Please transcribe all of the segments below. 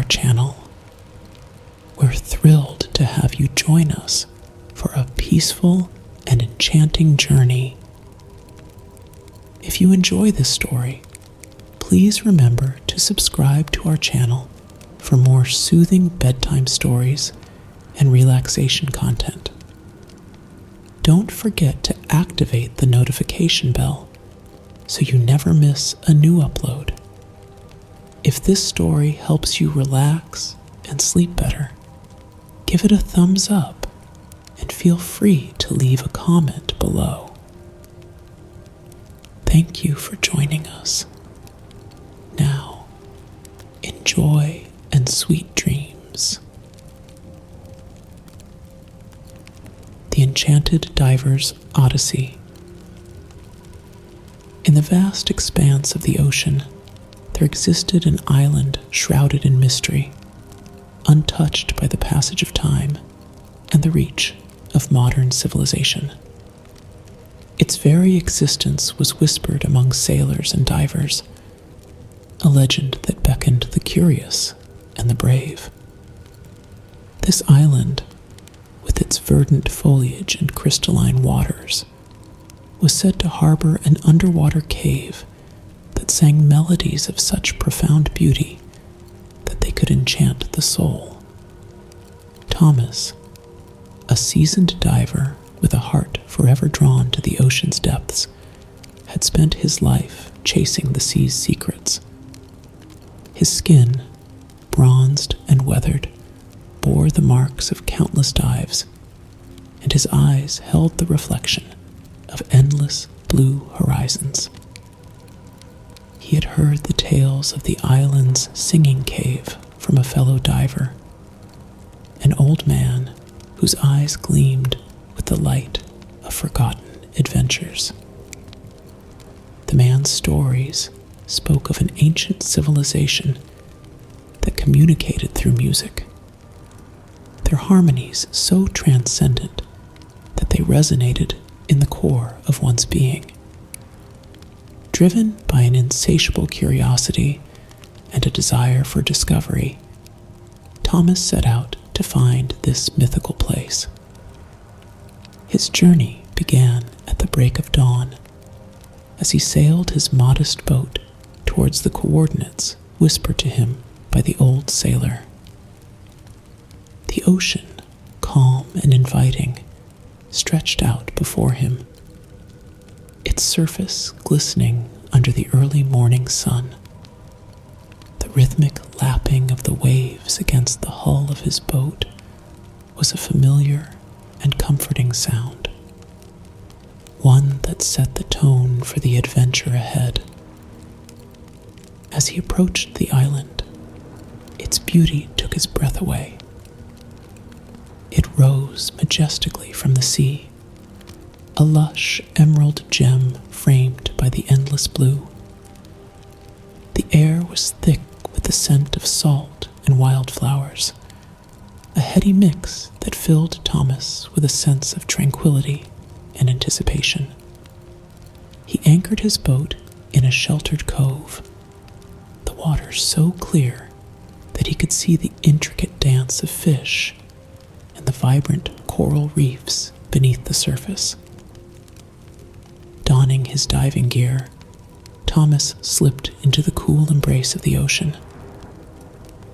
channel. We're thrilled to have you join us for a peaceful and enchanting journey. If you enjoy this story, please remember to subscribe to our channel for more soothing bedtime stories and relaxation content. Don't forget to activate the notification bell so you never miss a new upload. If this story helps you relax and sleep better, give it a thumbs up and feel free to leave a comment below. Thank you for joining us. Now, enjoy and sweet dreams. The Enchanted Diver's Odyssey. In the vast expanse of the ocean, there existed an island shrouded in mystery, untouched by the passage of time and the reach of modern civilization. Its very existence was whispered among sailors and divers, a legend that beckoned the curious and the brave. This island, with its verdant foliage and crystalline waters, was said to harbor an underwater cave that sang melodies of such profound beauty that they could enchant the soul. Thomas, a seasoned diver with a heart forever drawn to the ocean's depths, had spent his life chasing the sea's secrets. His skin, bronzed and weathered, bore the marks of countless dives, and his eyes held the reflection of endless blue horizons. He had heard the tales of the island's singing cave from a fellow diver, an old man whose eyes gleamed with the light of forgotten adventures. The man's stories spoke of an ancient civilization that communicated through music, their harmonies so transcendent that they resonated in the core of one's being. Driven by an insatiable curiosity and a desire for discovery, Thomas set out to find this mythical place. His journey began at the break of dawn as he sailed his modest boat towards the coordinates whispered to him by the old sailor. The ocean, calm and inviting, stretched out before him, its surface glistening under the early morning sun. The rhythmic lapping of the waves against the hull of his boat was a familiar and comforting sound, one that set the tone for the adventure ahead. As he approached the island, its beauty took his breath away. It rose majestically from the sea, a lush emerald gem framed by the endless blue. The air was thick with the scent of salt and wildflowers, a heady mix that filled Thomas with a sense of tranquility and anticipation. He anchored his boat in a sheltered cove, the water so clear that he could see the intricate dance of fish and the vibrant coral reefs beneath the surface. Donning his diving gear, Thomas slipped into the cool embrace of the ocean.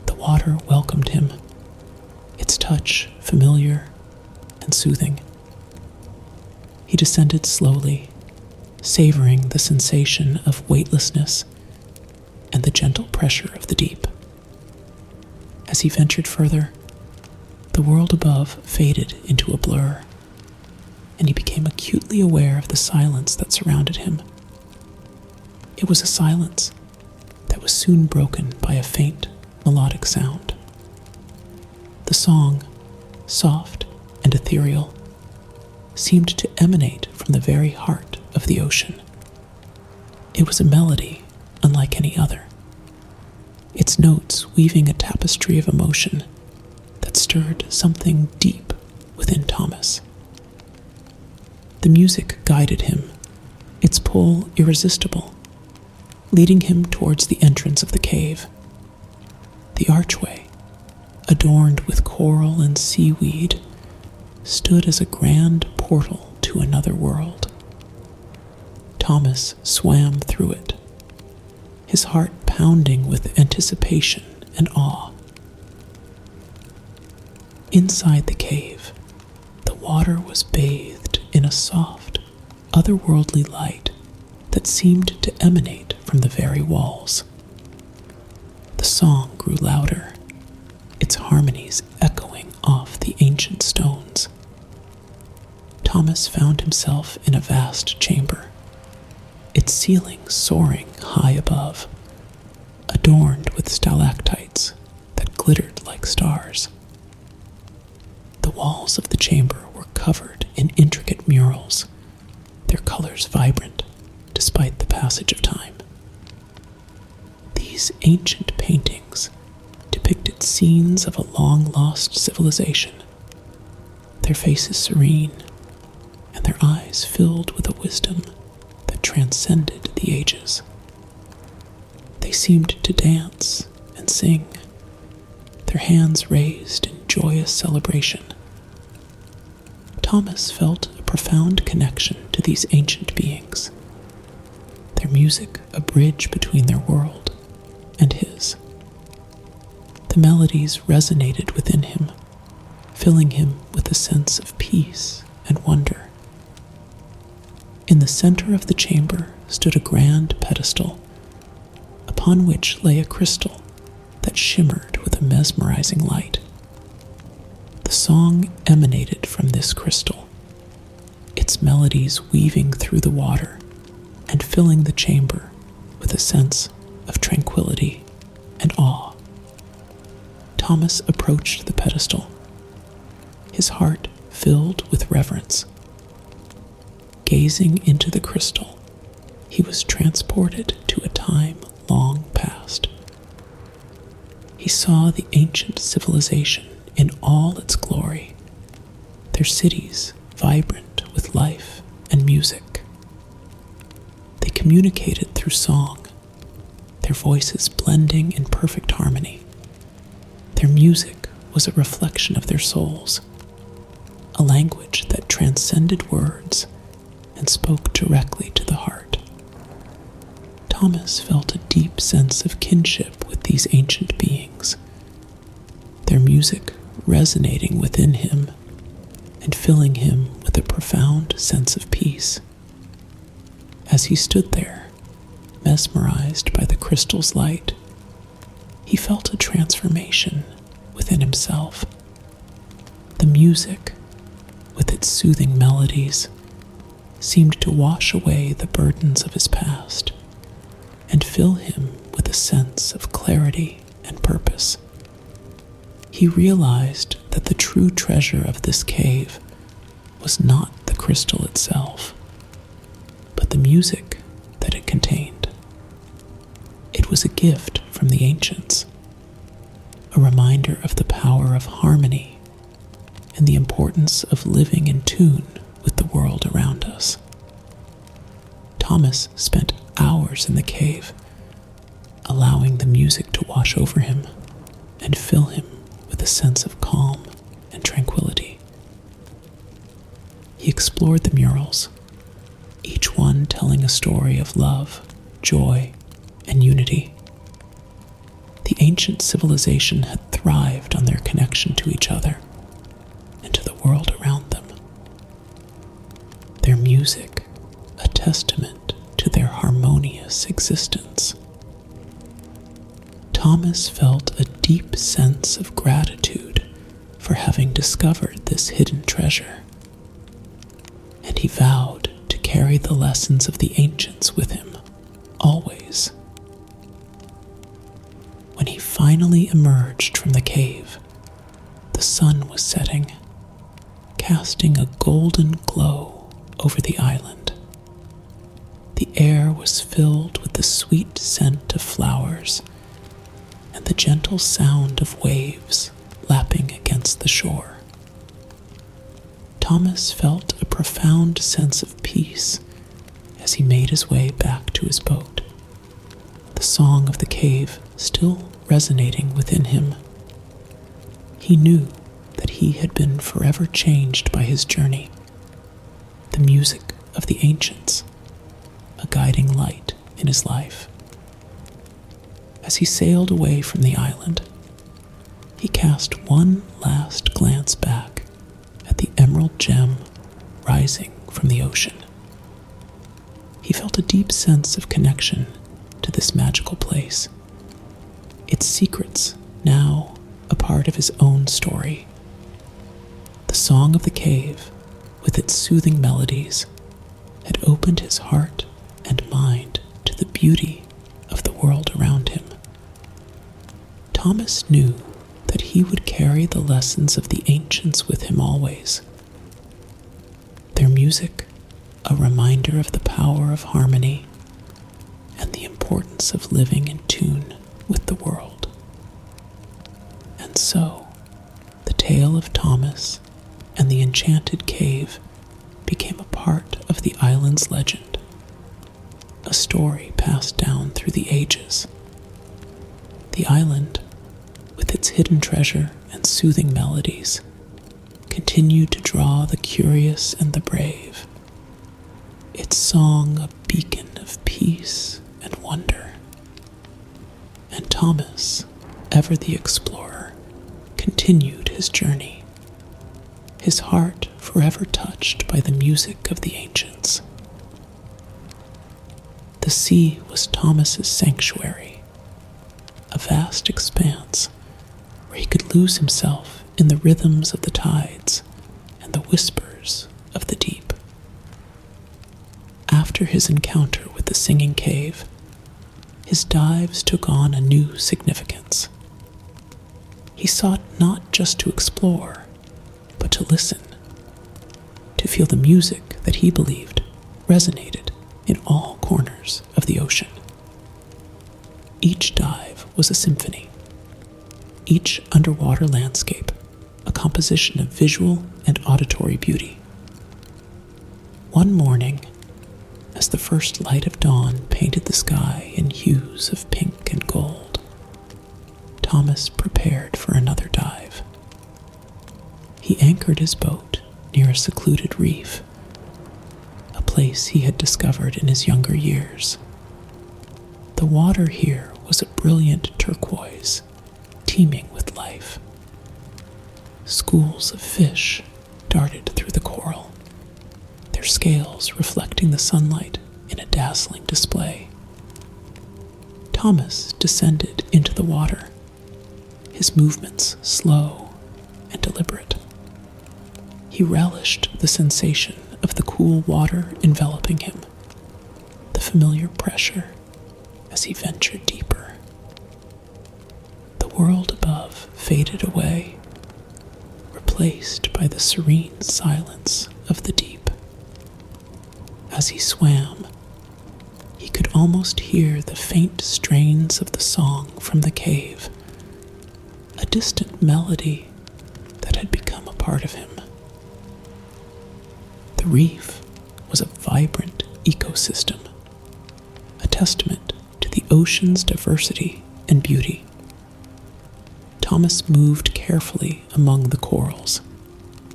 The water welcomed him, its touch familiar and soothing. He descended slowly, savoring the sensation of weightlessness and the gentle pressure of the deep. As he ventured further, the world above faded into a blur, and he became acutely aware of the silence that surrounded him. It was a silence that was soon broken by a faint, melodic sound. The song, soft and ethereal, seemed to emanate from the very heart of the ocean. It was a melody unlike any other, its notes weaving a tapestry of emotion that stirred something deep within Thomas. The music guided him, its pull irresistible, leading him towards the entrance of the cave. The archway, adorned with coral and seaweed, stood as a grand portal to another world. Thomas swam through it, his heart pounding with anticipation and awe. Inside the cave, the water was bathed in a soft, otherworldly light that seemed to emanate from the very walls. The song grew louder, its harmonies echoing off the ancient stones. Thomas found himself in a vast chamber, its ceiling soaring high above, adorned with stalactites that glittered like stars. The walls of the chamber were covered in intricate murals, their colors vibrant despite the passage of time. These ancient paintings depicted scenes of a long-lost civilization, their faces serene and their eyes filled with a wisdom that transcended the ages. They seemed to dance and sing, their hands raised in joyous celebration. Thomas felt a profound connection to these ancient beings, their music a bridge between their world and his. The melodies resonated within him, filling him with a sense of peace and wonder. In the center of the chamber stood a grand pedestal, upon which lay a crystal that shimmered with a mesmerizing light. The song emanated from this crystal, its melodies weaving through the water and filling the chamber with a sense of tranquility and awe. Thomas approached the pedestal, his heart filled with reverence. Gazing into the crystal, he was transported to a time long past. He saw the ancient civilization in all its glory, their cities vibrant with life and music. They communicated through song, their voices blending in perfect harmony. Their music was a reflection of their souls, a language that transcended words and spoke directly to the heart. Thomas felt a deep sense of kinship with these ancient beings, their music resonating within him and filling him with a profound sense of peace. As he stood there, mesmerized by the crystal's light, he felt a transformation within himself. The music, with its soothing melodies, seemed to wash away the burdens of his past and fill him with a sense of clarity and purpose. He realized that the true treasure of this cave was not the crystal itself, but the music that it contained. It was a gift from the ancients, a reminder of the power of harmony and the importance of living in tune with the world around us. Thomas spent hours in the cave, allowing the music to wash over him and fill him with a sense of calm and tranquility. He explored the murals, each one telling a story of love, joy, and unity. The ancient civilization had thrived on their connection to each other and to the world around them. Their music, a testament to their harmonious existence. Thomas felt a deep sense of gratitude for having discovered this hidden treasure, and he vowed to carry the lessons of the ancients with him, always. When he finally emerged from the cave, the sun was setting, casting a golden glow over the island. The air was filled with the sweet scent of flowers and the gentle sound of waves lapping against the shore. Thomas felt a profound sense of peace as he made his way back to his boat, the song of the cave still resonating within him. He knew that he had been forever changed by his journey. The music of the ancients, a guiding light in his life. As he sailed away from the island, he cast one last glance back at the emerald gem rising from the ocean. He felt a deep sense of connection to this magical place, its secrets now a part of his own story. The song of the cave, with its soothing melodies, had opened his heart and mind to the beauty of the world around him. Thomas knew that he would carry the lessons of the ancients with him always. Their music, a reminder of the power of harmony and the importance of living in tune with the world. And so, the tale of Thomas and the enchanted cave became a part of the island's legend, a story passed down through the ages. The island, with its hidden treasure and soothing melodies, continued to draw the curious and the brave, its song a beacon of peace and wonder. And Thomas, ever the explorer, continued his journey, his heart forever touched by the music of the ancients. The sea was Thomas's sanctuary, a vast expanse where he could lose himself in the rhythms of the tides and the whispers of the deep. After his encounter with the singing cave, his dives took on a new significance. He sought not just to explore, but to listen, to feel the music that he believed resonated in all corners of the ocean. Each dive was a symphony, each underwater landscape a composition of visual and auditory beauty. One morning, as the first light of dawn painted the sky in hues of pink and gold, Thomas prepared for another dive. He anchored his boat near a secluded reef, a place he had discovered in his younger years. The water here was a brilliant turquoise, teeming with life. Schools of fish darted through the coral, their scales reflecting the sunlight in a dazzling display. Thomas descended into the water, his movements slow and deliberate. He relished the sensation of the cool water enveloping him, the familiar pressure as he ventured deeper. The world above faded away, replaced by the serene silence of the deep. As he swam, he could almost hear the faint strains of the song from the cave, a distant melody that had become a part of him. The reef was a vibrant ecosystem, a testament to the ocean's diversity and beauty. Thomas moved carefully among the corals,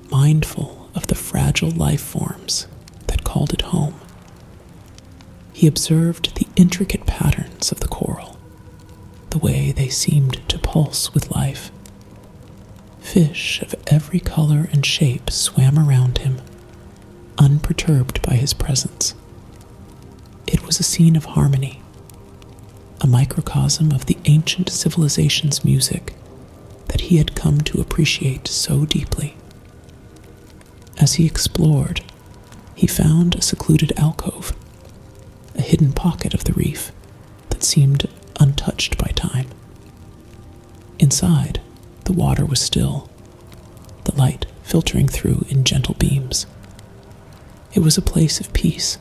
mindful of the fragile life forms that called it home. He observed the intricate patterns of the coral, the way they seemed to pulse with life. Fish of every color and shape swam around him, unperturbed by his presence. It was a scene of harmony, a microcosm of the ancient civilization's music that he had come to appreciate so deeply. As he explored, he found a secluded alcove, a hidden pocket of the reef that seemed untouched by time. Inside, the water was still, the light filtering through in gentle beams. It was a place of peace,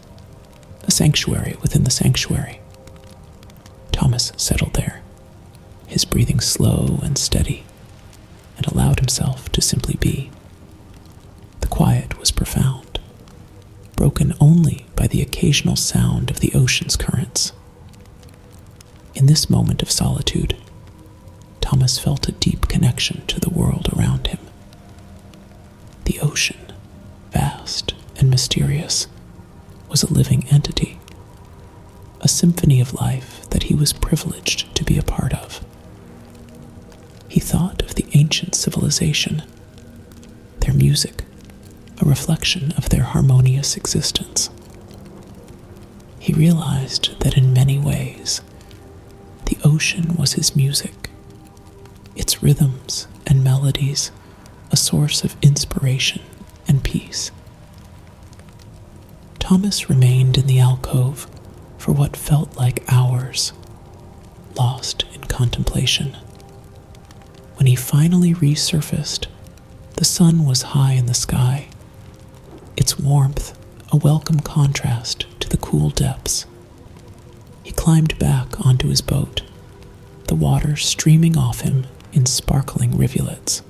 a sanctuary within the sanctuary. Thomas settled there, his breathing slow and steady, and allowed himself to simply be. The quiet was profound, broken only by the occasional sound of the ocean's currents. In this moment of solitude, Thomas felt a deep connection to the world around him. The ocean, vast and mysterious, was a living entity, a symphony of life that he was privileged to be a part of. He thought of the ancient civilization, their music, a reflection of their harmonious existence. He realized that in many ways, the ocean was his music, its rhythms and melodies, a source of inspiration and peace. Thomas remained in the alcove for what felt like hours, lost in contemplation. When he finally resurfaced, the sun was high in the sky, its warmth a welcome contrast to the cool depths. He climbed back onto his boat, the water streaming off him in sparkling rivulets.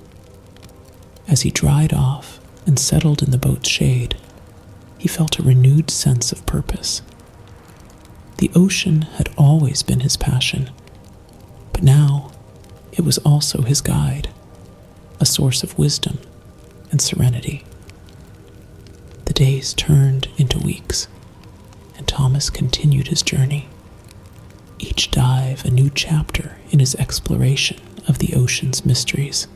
As he dried off and settled in the boat's shade, he felt a renewed sense of purpose. The ocean had always been his passion, but now it was also his guide, a source of wisdom and serenity. The days turned into weeks, and Thomas continued his journey, each dive a new chapter in his exploration of the ocean's mysteries.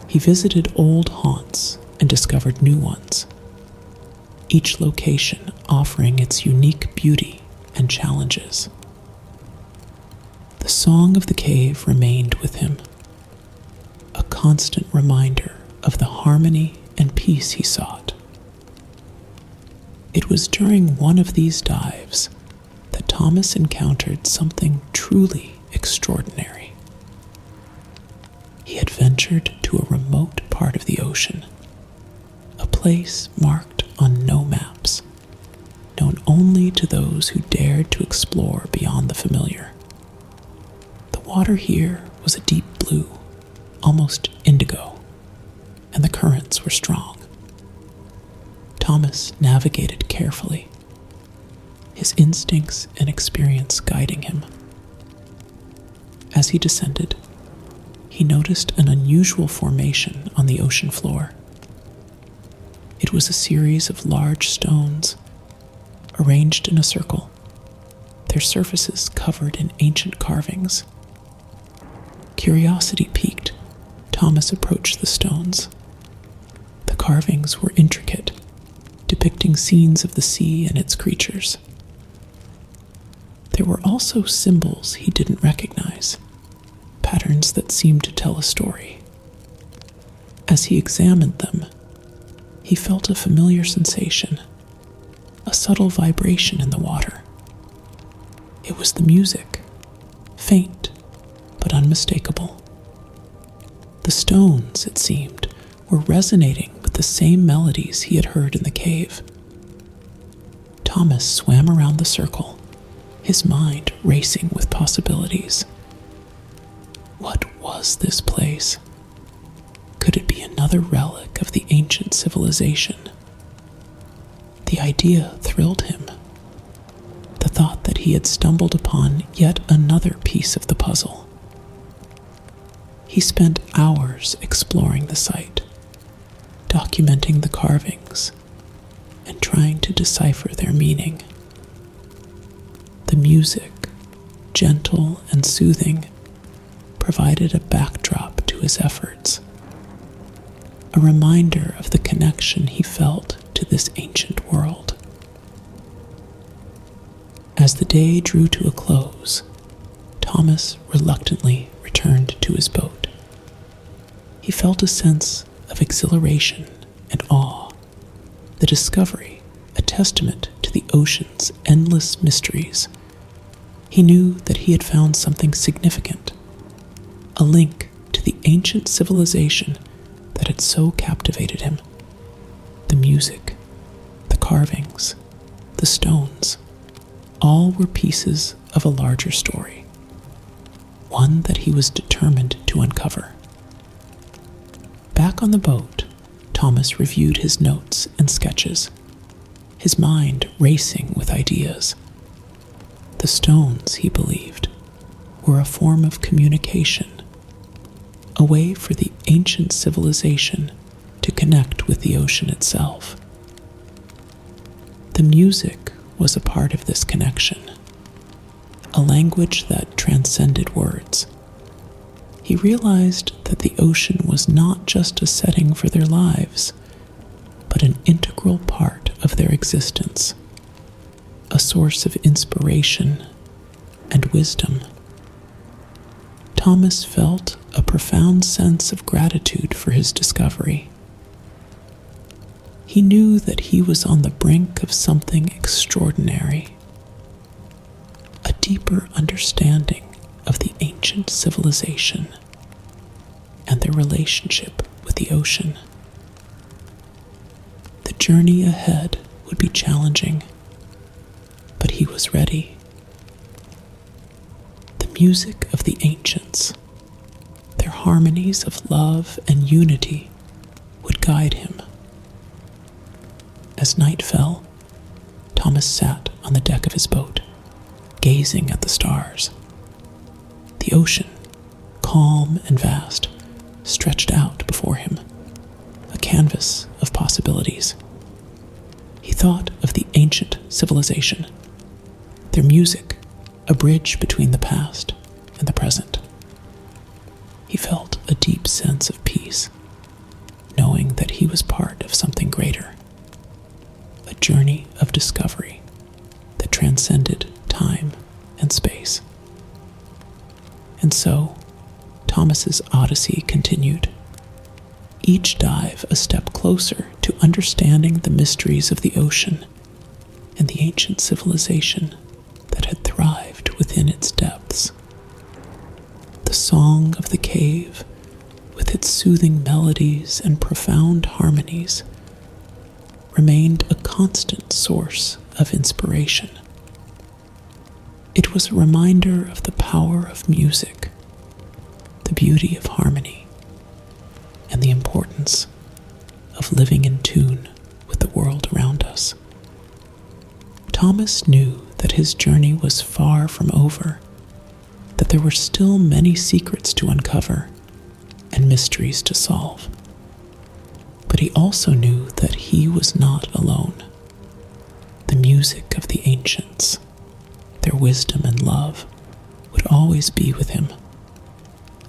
He visited old haunts and discovered new ones, each location offering its unique beauty and challenges. The song of the cave remained with him, a constant reminder of the harmony and peace he sought. It was during one of these dives that Thomas encountered something truly extraordinary. He had ventured to a remote part of the ocean, a place marked on no maps, known only to those who dared to explore beyond the familiar. The water here was a deep blue, almost indigo, and the currents were strong. Thomas navigated carefully, his instincts and experience guiding him. As he descended, he noticed an unusual formation on the ocean floor. It was a series of large stones, arranged in a circle, their surfaces covered in ancient carvings. Curiosity piqued, Thomas approached the stones. The carvings were intricate, depicting scenes of the sea and its creatures. There were also symbols he didn't recognize, patterns that seemed to tell a story. As he examined them, he felt a familiar sensation, a subtle vibration in the water. It was the music, faint but unmistakable. The stones, it seemed, were resonating with the same melodies he had heard in the cave. Thomas swam around the circle, his mind racing with possibilities. What was this place? Could it be another relic of the ancient civilization? The idea thrilled him. The thought that he had stumbled upon yet another piece of the puzzle. He spent hours exploring the site, documenting the carvings, and trying to decipher their meaning. The music, gentle and soothing, provided a backdrop to his efforts, a reminder of the connection he felt to this ancient world. As the day drew to a close, Thomas reluctantly returned to his boat. He felt a sense of exhilaration and awe, the discovery a testament to the ocean's endless mysteries. He knew that he had found something significant, a link to the ancient civilization that had so captivated him. The music, the carvings, the stones, all were pieces of a larger story, one that he was determined to uncover. Back on the boat, Thomas reviewed his notes and sketches, his mind racing with ideas. The stones, he believed, were a form of communication, a way for the ancient civilization to connect with the ocean itself. The music was a part of this connection, a language that transcended words. He realized that the ocean was not just a setting for their lives, but an integral part of their existence, a source of inspiration and wisdom. Thomas felt a profound sense of gratitude for his discovery. He knew that he was on the brink of something extraordinary, a deeper understanding of the ancient civilization and their relationship with the ocean. The journey ahead would be challenging, but he was ready. The music of the ancients, their harmonies of love and unity, would guide him. As night fell, Thomas sat on the deck of his boat, gazing at the stars. The ocean, calm and vast, stretched out before him, a canvas of possibilities. He thought of the ancient civilization, their music, a bridge between the past and the present. He felt a deep sense of peace, knowing that he was part of something greater, a journey of discovery that transcended time and space. And so, Thomas's odyssey continued, each dive a step closer to understanding the mysteries of the ocean and the ancient civilization that had thrived within its depths. The song of the cave, with its soothing melodies and profound harmonies, remained a constant source of inspiration. It was a reminder of the power of music, the beauty of harmony, and the importance of living in tune with the world around us. Thomas knew that his journey was far from over, that there were still many secrets to uncover and mysteries to solve. But he also knew that he was not alone. The music of the ancients, their wisdom and love, would always be with him,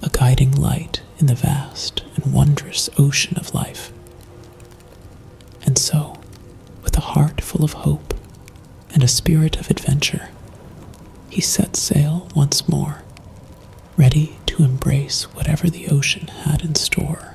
a guiding light in the vast and wondrous ocean of life. And so, with a heart full of hope and a spirit of adventure, he set sail once more, ready to embrace whatever the ocean had in store.